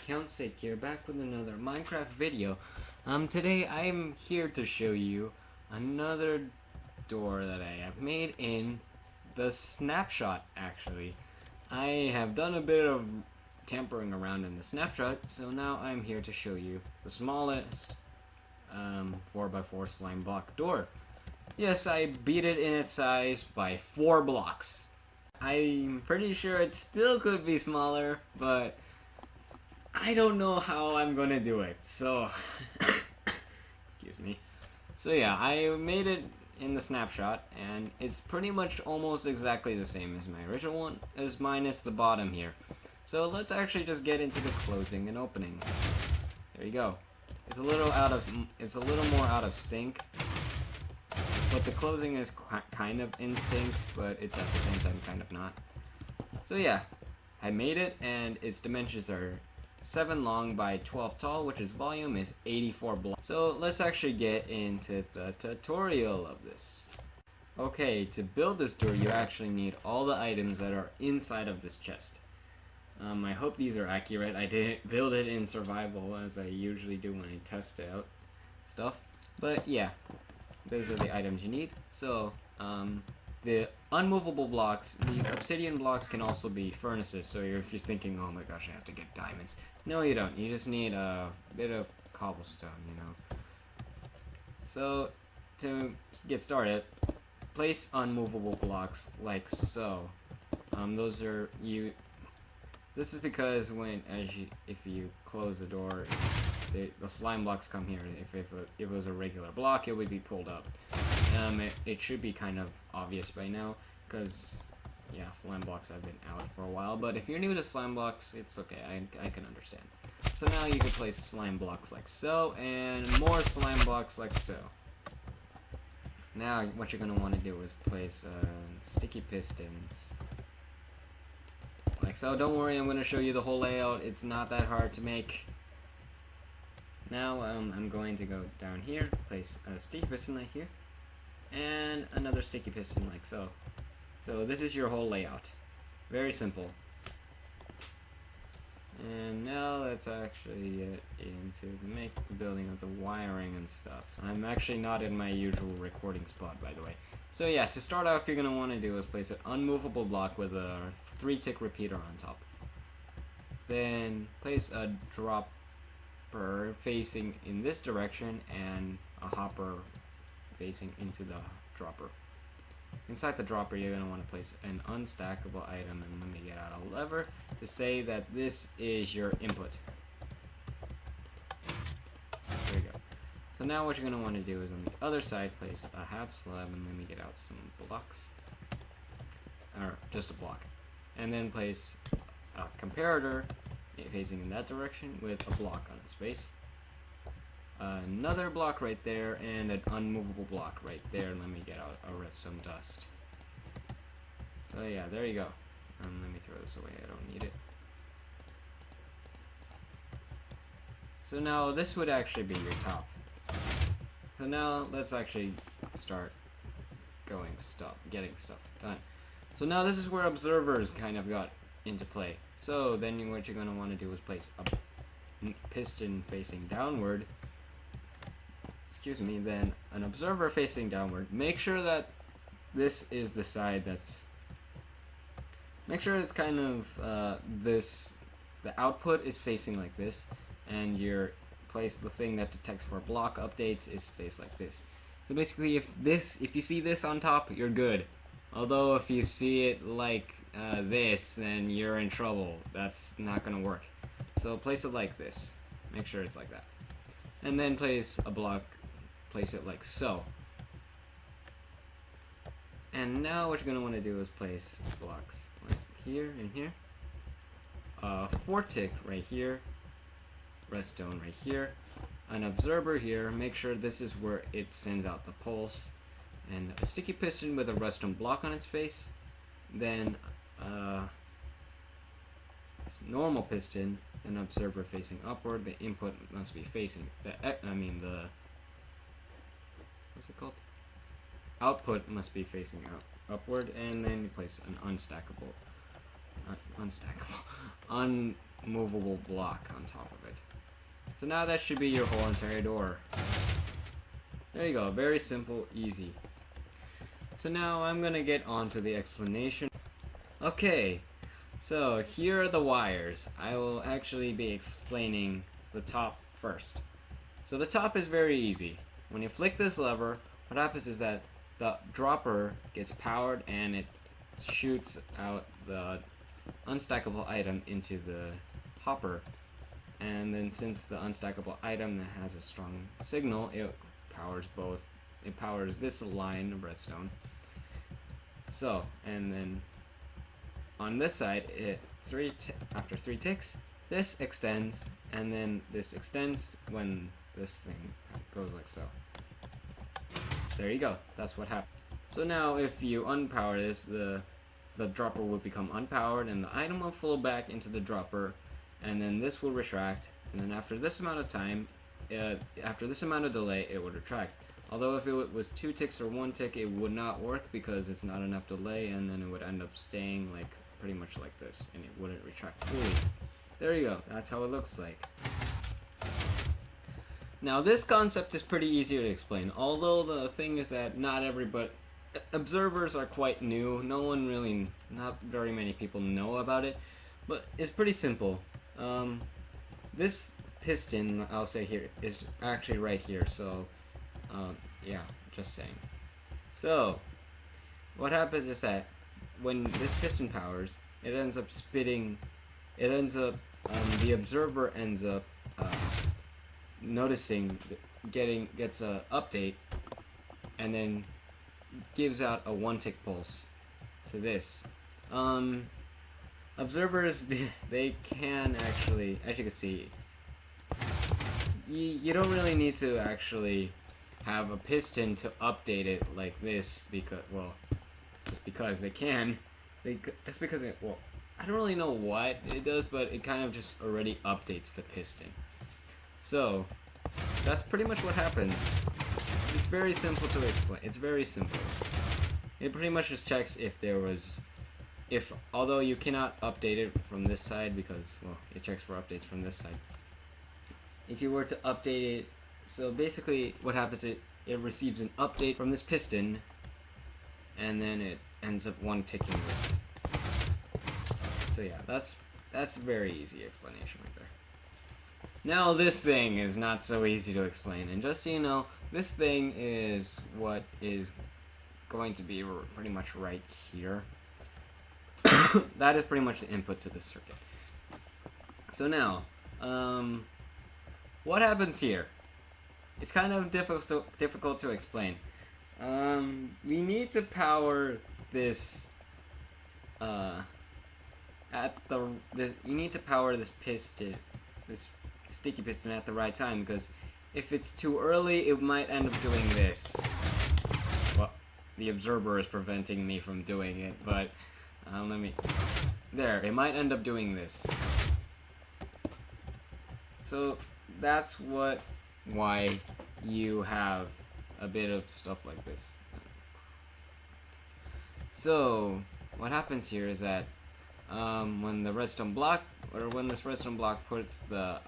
CountSacke here, back with another Minecraft video. Today I'm here to show you another door that I have made in the snapshot, actually. I have done a bit of tampering around in the snapshot, so now I'm here to show you the smallest 4x4 slime block door. Yes, I beat it in its size by 4 blocks. I'm pretty sure it still could be smaller, but I don't know how I'm gonna do it, so excuse me. So yeah, I made it in the snapshot, and it's pretty much almost exactly the same as my original one, as minus the bottom here. So let's actually just get into the closing and opening. There you go. It's a little more out of sync, but the closing is kind of in sync, but it's at the same time kind of not. So yeah, I made it, and its dimensions are 7 long by 12 tall, which is volume is 84 blocks. So let's actually get into the tutorial of this. Okay, to build this door, you actually need all the items that are inside of this chest. I hope these are accurate. I didn't build it in survival as I usually do when I test out stuff. But yeah, those are the items you need. So, the unmovable blocks, these obsidian blocks can also be furnaces, so if you're thinking, oh my gosh, I have to get diamonds. No, you don't. You just need a bit of cobblestone, you know. So, to get started, place unmovable blocks like so. This is because if you close the door, the slime blocks come here. If it was a regular block, it would be pulled up. It should be kind of obvious by now, because yeah, slime blocks have been out for a while. But if you're new to slime blocks, it's okay. I can understand. So now you can place slime blocks like so, and more slime blocks like so. Now what you're gonna want to do is place sticky pistons. Like so. Don't worry, I'm going to show you the whole layout. It's not that hard to make. Now I'm going to go down here, place a sticky piston like here, and another sticky piston like so. So this is your whole layout. Very simple. And now let's actually get into the building of the wiring and stuff. I'm actually not in my usual recording spot, by the way. So yeah, to start off, you're going to want to do is place an unmovable block with a 3-tick repeater on top. Then place a dropper facing in this direction and a hopper facing into the dropper. Inside the dropper, you're going to want to place an unstackable item, and let me get out a lever to say that this is your input. There we go. So now what you're going to want to do is on the other side, place a half slab, and let me get out some blocks. Or just a block. And then place a comparator facing in that direction with a block on its base. Another block right there, and an unmovable block right there. Let me get out a redstone dust. So yeah, there you go. Let me throw this away, I don't need it. So now this would actually be your top. So now let's actually start getting stuff done. So now this is where observers kind of got into play. So then what you're going to want to do is place a piston facing downward. Excuse me, then an observer facing downward. Make sure that this is the side that's... Make sure it's kind of the output is facing like this, and the thing that detects for block updates is faced like this. So basically, if you see this on top, you're good. Although if you see it like this, then you're in trouble. That's not gonna work. So place it like this. Make sure it's like that. And then place a block, place it like so. And now what you're gonna want to do is place blocks like here and here. 4-tick right here. Redstone right here. An observer here. Make sure this is where it sends out the pulse. And a sticky piston with a redstone block on its face. Then normal piston, an observer facing upward. The input must be facing what's it called? Output must be facing upward, and then you place an movable block on top of it. So now that should be your whole entire door. There you go, very simple, easy. So now I'm gonna get on to the explanation. Okay, so here are the wires. I will actually be explaining the top first. So the top is very easy. When you flick this lever, what happens is that the dropper gets powered and it shoots out the unstackable item into the hopper. And then since the unstackable item has a strong signal, it powers both. It powers this line of redstone. So, and then on this side, after 3 ticks, this extends, and then this extends when this thing goes like so. There you go. That's what happens. So now, if you unpower this, the dropper will become unpowered, and the item will flow back into the dropper, and then this will retract, and then after this amount of time, after this amount of delay, it would retract. Although if it was 2 ticks or 1 tick, it would not work because it's not enough delay, and then it would end up staying like pretty much like this, and it wouldn't retract fully. There you go. That's how it looks like. Now this concept is pretty easy to explain, although the thing is that observers are quite new. Not very many people know about it, but it's pretty simple. This piston, I'll say here, is actually right here, so yeah, just saying. So what happens is that when this piston powers, it ends up spitting, the observer ends up noticing, gets a update, and then gives out a 1-tick pulse to this. Observers, they can actually, as you can see, you don't really need to actually have a piston to update it like this, because, well, just because they can. Just because it, well, I don't really know what it does, but it kind of just already updates the piston. So that's pretty much what happens. It's very simple to explain. It's very simple. It pretty much just checks if there was, although you cannot update it from this side because, well, it checks for updates from this side. If you were to update it, so basically what happens is it receives an update from this piston, and then it ends up 1-ticking this. So yeah, that's a very easy explanation right there. Now this thing is not so easy to explain, and just so you know, this thing is what is going to be pretty much right here. That is pretty much the input to this circuit. So now, what happens here? It's kind of difficult to explain. We need to power this. You need to power this piston, this sticky piston, at the right time, because if it's too early, it might end up doing this. Well, the observer is preventing me from doing it, but there, it might end up doing this. So that's why you have a bit of stuff like this. So what happens here is that when this redstone block puts the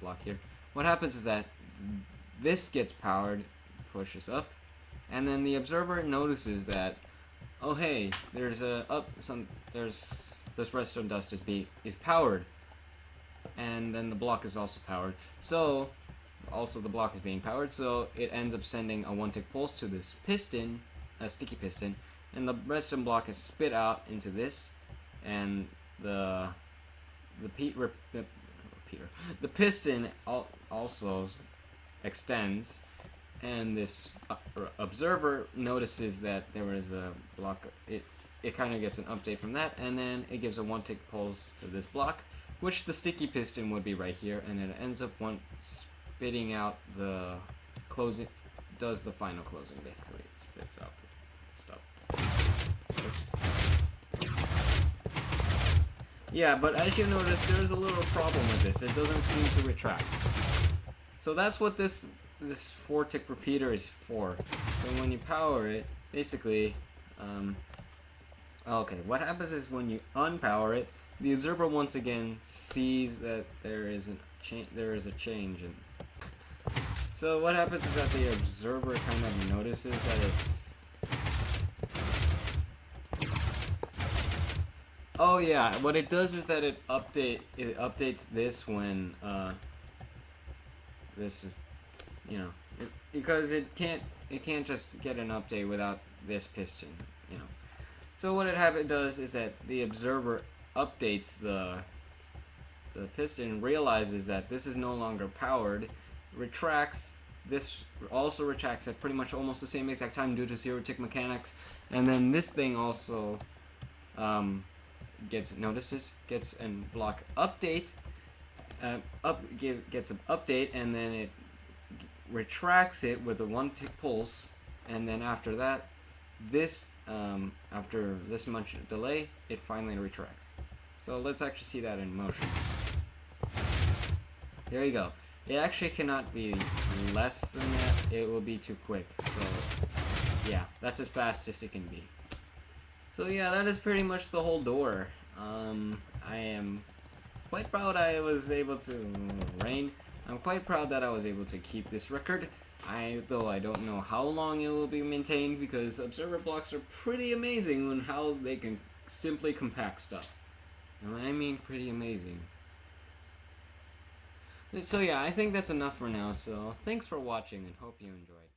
block here, what happens is that this gets powered, pushes up, and then the observer notices that, oh hey, this redstone dust is powered, and then the block is also powered. So also the block is being powered, so it ends up sending a 1-tick pulse to this piston, a sticky piston, and the redstone block is spit out into this, and the piston also extends, and this observer notices that there is a block. It kind of gets an update from that, and then it gives a 1-tick pulse to this block, which the sticky piston would be right here, and then it ends up spitting out the closing, does the final closing, basically. It spits out the stuff. Oops. Yeah, but as you notice, there's a little problem with this. It doesn't seem to retract. So that's what this 4-tick repeater is for. So when you power it, basically, okay, what happens is when you unpower it, the observer once again sees that there is a change, and so what happens is that the observer kind of notices that it's. Oh yeah, what it does is that it updates this when this is, you know, because it can't just get an update without this piston, you know. So what it does is that the observer updates the piston, realizes that this is no longer powered, retracts. This also retracts at pretty much almost the same exact time due to zero tick mechanics, and then this thing also gets a block update, gets an update, and then it retracts it with a 1 tick pulse, and then after that, after this much delay, it finally retracts. So let's actually see that in motion. There you go. It actually cannot be less than that. It will be too quick. So yeah, that's as fast as it can be. So yeah, that is pretty much the whole door. I am quite proud I was able to I'm quite proud that I was able to keep this record. Though I don't know how long it will be maintained, because observer blocks are pretty amazing on how they can simply compact stuff. And I mean pretty amazing. So yeah, I think that's enough for now, so thanks for watching and hope you enjoyed.